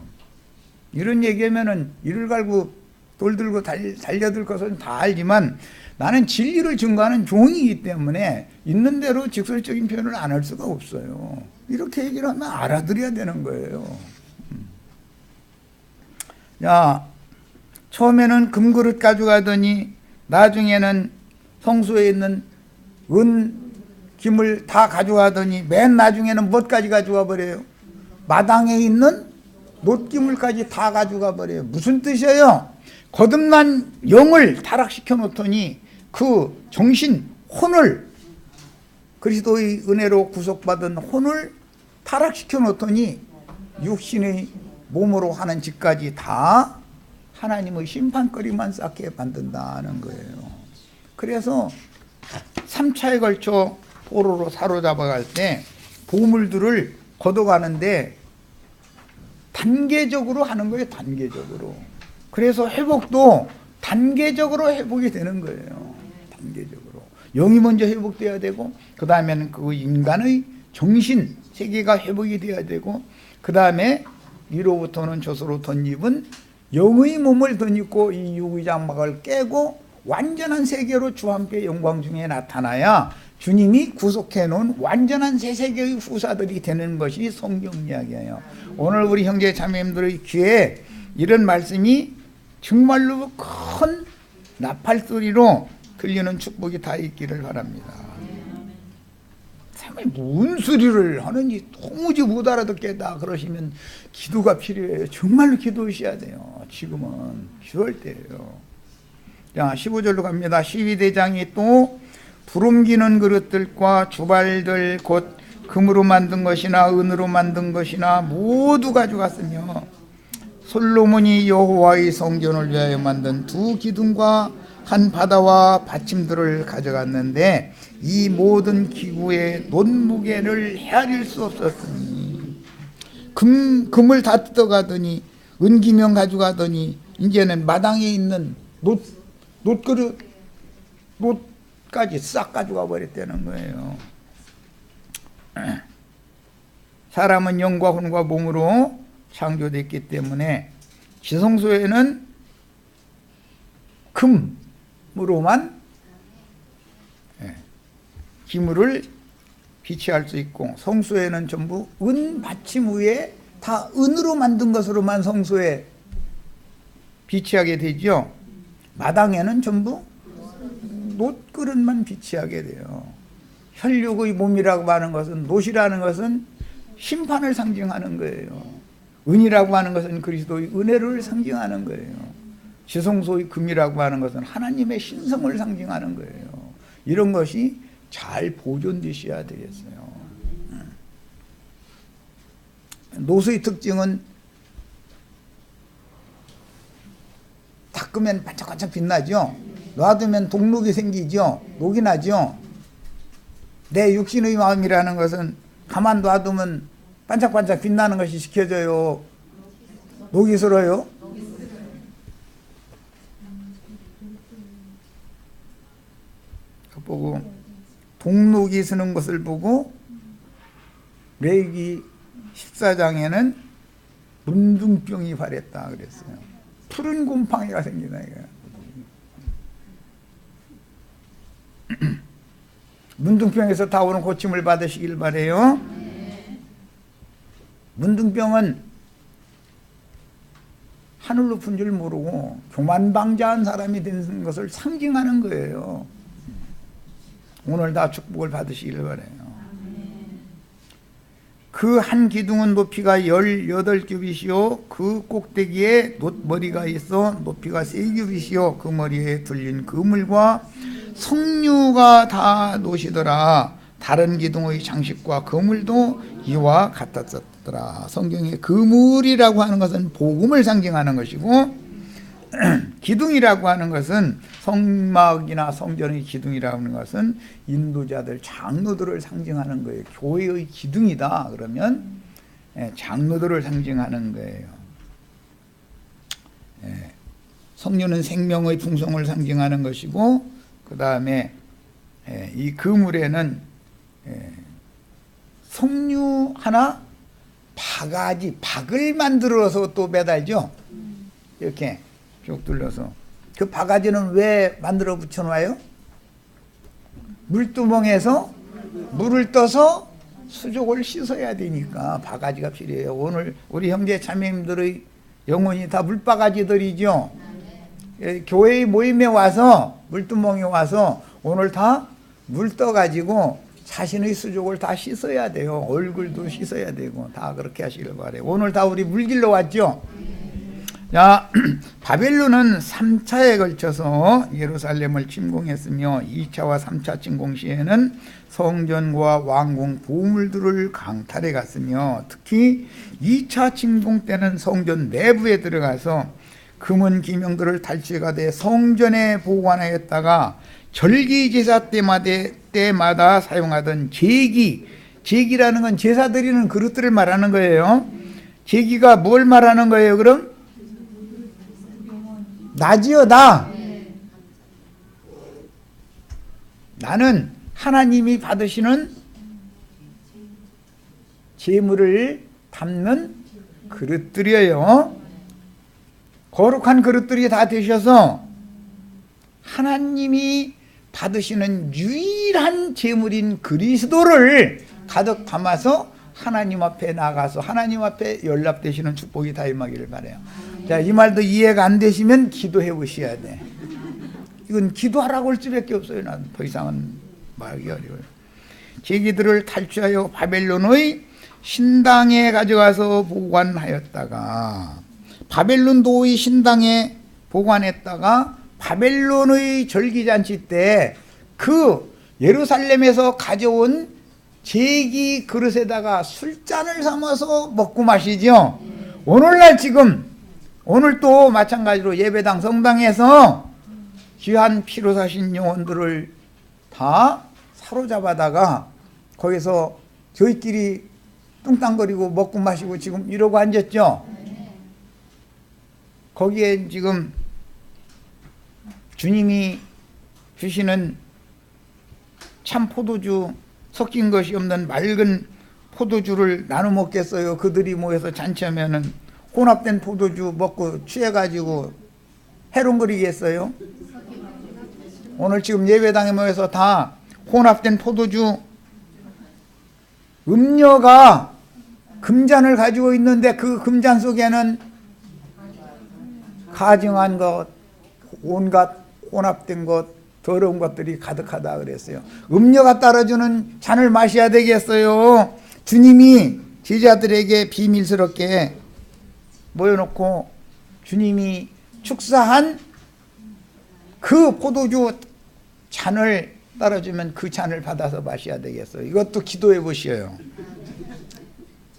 이런 얘기하면은 이를 갈고 돌 들고 달려들 것은 다 알지만 나는 진리를 증거하는 종이기 때문에 있는 대로 직설적인 표현을 안 할 수가 없어요. 이렇게 얘기를 하면 알아들어야 되는 거예요. 야, 처음에는 금그릇 가져가더니 나중에는 성소에 있는 은김을 다 가져가더니 맨 나중에는 뭐까지 가져가 버려요? 마당에 있는 놋기물까지 다 가져가 버려요. 무슨 뜻이에요? 거듭난 영을 타락시켜 놓더니 그 정신, 혼을, 그리스도의 은혜로 구속받은 혼을 타락시켜 놓더니 육신의 몸으로 하는 짓까지 다 하나님의 심판거리만 쌓게 만든다는 거예요. 그래서 3차에 걸쳐 포로로 사로잡아갈 때 보물들을 걷어가는데 단계적으로 하는 거예요. 단계적으로. 그래서 회복도 단계적으로 회복이 되는 거예요. 단계적으로. 영이 먼저 회복돼야 되고 그 다음에는 그 인간의 정신 세계가 회복이 돼야 되고 그 다음에 위로부터는 저수로 덧입은 영의 몸을 덧입고 이 육의 장막을 깨고 완전한 세계로 주와 함께 영광 중에 나타나야 주님이 구속해 놓은 완전한 새 세계의 후사들이 되는 것이 성경 이야기예요. 오늘 우리 형제 자매님들의 귀에 이런 말씀이 정말로 큰 나팔 소리로 들리는 축복이 다 있기를 바랍니다. 정말 무슨 소리를 하는지 도무지 못 알아듣겠다 그러시면 기도가 필요해요. 정말로 기도하셔야 돼요. 지금은 기도할 때예요. 자, 15절로 갑니다. 12대장이 또 부름기는 그릇들과 주발들 곧 금으로 만든 것이나 은으로 만든 것이나 모두 가져갔으며 솔로몬이 여호와의 성전을 위하여 만든 두 기둥과 한 바다와 받침들을 가져갔는데 이 모든 기구의 논무게를 헤아릴 수 없었으니 금을 다 뜯어가더니 은기명 가져가더니 이제는 마당에 있는 놋그릇 놋까지 싹 가져가 버렸다는 거예요. 사람은 영과 혼과 몸으로 창조됐기 때문에 지성소에는 금으로만 기물을 비치할 수 있고 성소에는 전부 은 받침 위에 다 은으로 만든 것으로만 성소에 비치하게 되죠. 마당에는 전부 놋그릇만 비치하게 돼요. 혈육의 몸이라고 하는 것은 놋이라는 것은 심판을 상징하는 거예요. 은이라고 하는 것은 그리스도의 은혜를 상징하는 거예요. 지성소의 금이라고 하는 것은 하나님의 신성을 상징하는 거예요. 이런 것이 잘 보존되셔야 되겠어요. 놋의 특징은 닦으면 반짝반짝 빛나죠. 놔두면 동록이 생기죠. 녹이 나죠. 내 육신의 마음이라는 것은 가만 놔두면 반짝반짝 빛나는 것이 지켜져요. 녹이 슬어요. 보고 동록이 쓰는 것을 보고 레위기 14장에는 문둥병이 발했다 그랬어요. 푸른 곰팡이가 생기나 이거야. 문둥병에서 다 오는 고침을 받으시길 바래요. 문둥병은 하늘 높은 줄 모르고 교만방자한 사람이 된 것을 상징하는 거예요. 오늘 다 축복을 받으시길 바라요. 그 한 기둥은 높이가 18규빗이요 그 꼭대기에 놋머리가 있어 높이가 3규빗이요 그 머리에 둘린 그물과 석류가 다 놋이더라. 다른 기둥의 장식과 그물도 이와 같았더라. 성경에 그물이라고 하는 것은 복음을 상징하는 것이고 기둥이라고 하는 것은 성막이나 성전의 기둥이라고 하는 것은 인도자들, 장로들을 상징하는 거예요. 교회의 기둥이다 그러면 장로들을 상징하는 거예요. 석류는 생명의 풍성을 상징하는 것이고 그 다음에 이 그물에는 석류 하나 바가지, 박을 만들어서 또 매달죠. 이렇게 쭉 둘러서. 그 바가지는 왜 만들어 붙여놔요? 물두멍에서 물을 떠서 수족을 씻어야 되니까 바가지가 필요해요. 오늘 우리 형제 자매님들의 영혼이 다 물바가지들이죠. 교회의 모임에 와서 물두멍에 와서 오늘 다 물 떠가지고 자신의 수족을 다 씻어야 돼요. 얼굴도 씻어야 되고 다 그렇게 하시길 바래요. 오늘 다 우리 물길로 왔죠. 자, 바벨론은 3차에 걸쳐서 예루살렘을 침공했으며 2차와 3차 침공 시에는 성전과 왕궁 보물들을 강탈해 갔으며 특히 2차 침공 때는 성전 내부에 들어가서 금은 기명들을 탈취하되 성전에 보관하였다가 절기 제사 때마다 사용하던 제기라는 건 제사 드리는 그릇들을 말하는 거예요. 제기가 뭘 말하는 거예요 그럼? 나지요 나. 나는 하나님이 받으시는 제물을 담는 그릇들이에요. 거룩한 그릇들이 다 되셔서 하나님이 받으시는 유일한 제물인 그리스도를 가득 담아서 하나님 앞에 나가서 하나님 앞에 연락되시는 축복이 다 임하기를 바라요. 자, 이 말도 이해가 안 되시면 기도해 보셔야 돼. 이건 기도하라고 할 수밖에 없어요. 난 더 이상은 말하기 어려워요. 제기들을 탈취하여 바벨론의 신당에 가져가서 보관하였다가 바벨론도의 신당에 보관했다가 바벨론의 절기잔치 때 그 예루살렘에서 가져온 제기 그릇에다가 술잔을 삼아서 먹고 마시죠. 오늘날 지금 오늘 또 마찬가지로 예배당 성당에서 귀한 피로 사신 영혼들을 다 사로잡아다가 거기서 저희끼리 뚱땅거리고 먹고 마시고 지금 이러고 앉았죠. 거기에 지금 주님이 주시는 참 포도주 섞인 것이 없는 맑은 포도주를 나눠 먹겠어요? 그들이 모여서 잔치하면은 혼합된 포도주 먹고 취해가지고 해롱거리겠어요? 오늘 지금 예배당에 모여서 다 혼합된 포도주 음료가 금잔을 가지고 있는데 그 금잔 속에는 가증한 것, 온갖 혼합된 것, 더러운 것들이 가득하다 그랬어요. 음료가 따라주는 잔을 마셔야 되겠어요. 주님이 제자들에게 비밀스럽게 모여놓고 주님이 축사한 그 포도주 잔을 따라주면 그 잔을 받아서 마셔야 되겠어요. 이것도 기도해 보시어요.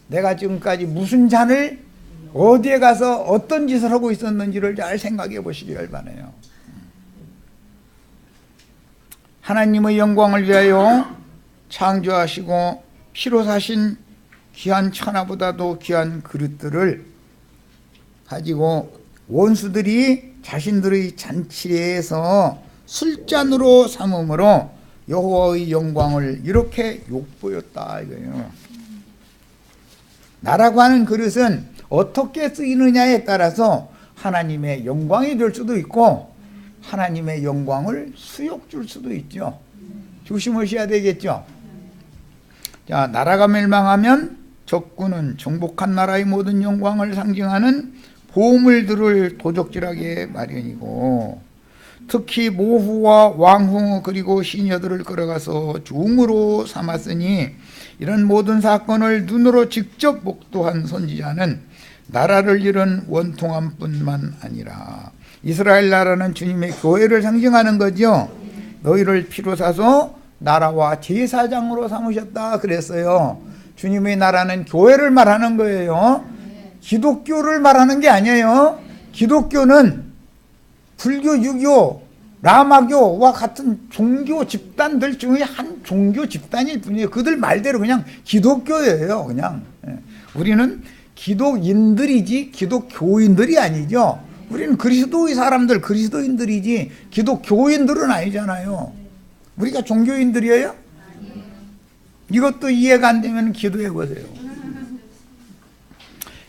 내가 지금까지 무슨 잔을 어디에 가서 어떤 짓을 하고 있었는지를 잘 생각해 보시기를 바라요. 하나님의 영광을 위하여 창조하시고 피로 사신 귀한 천하보다도 귀한 그릇들을 가지고 원수들이 자신들의 잔치에서 술잔으로 삼음으로 여호와의 영광을 이렇게 욕보였다 이거예요. 나라고 하는 그릇은 어떻게 쓰이느냐에 따라서 하나님의 영광이 될 수도 있고 하나님의 영광을 수욕 줄 수도 있죠. 조심하셔야 되겠죠. 자, 나라가 멸망하면 적군은 정복한 나라의 모든 영광을 상징하는 보물들을 도적질하게 마련이고, 특히 모후와 왕후 그리고 시녀들을 끌어가서 중으로 삼았으니 이런 모든 사건을 눈으로 직접 목도한 선지자는 나라를 잃은 원통함뿐만 아니라 이스라엘 나라는 주님의 교회를 상징하는 거죠. 너희를 피로 사서 나라와 제사장으로 삼으셨다 그랬어요. 주님의 나라는 교회를 말하는 거예요. 기독교를 말하는 게 아니에요. 기독교는 불교, 유교, 라마교와 같은 종교 집단들 중에 한 종교 집단일 뿐이에요. 그들 말대로 그냥 기독교예요. 그냥 우리는 기독인들이지 기독교인들이 아니죠. 우리는 그리스도의 사람들, 그리스도인들이지 기독교인들은 아니잖아요. 우리가 종교인들이에요? 이것도 이해가 안 되면 기도해 보세요.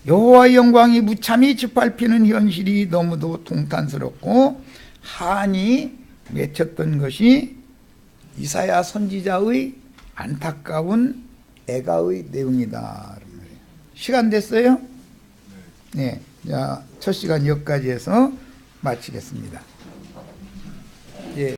여호와의 영광이 무참히 짓밟히는 현실이 너무도 통탄스럽고 한이 맺혔던 것이 이사야 선지자의 안타까운 애가의 내용이다. 시간 됐어요? 네. 자, 첫 시간 여기까지 해서 마치겠습니다. 예.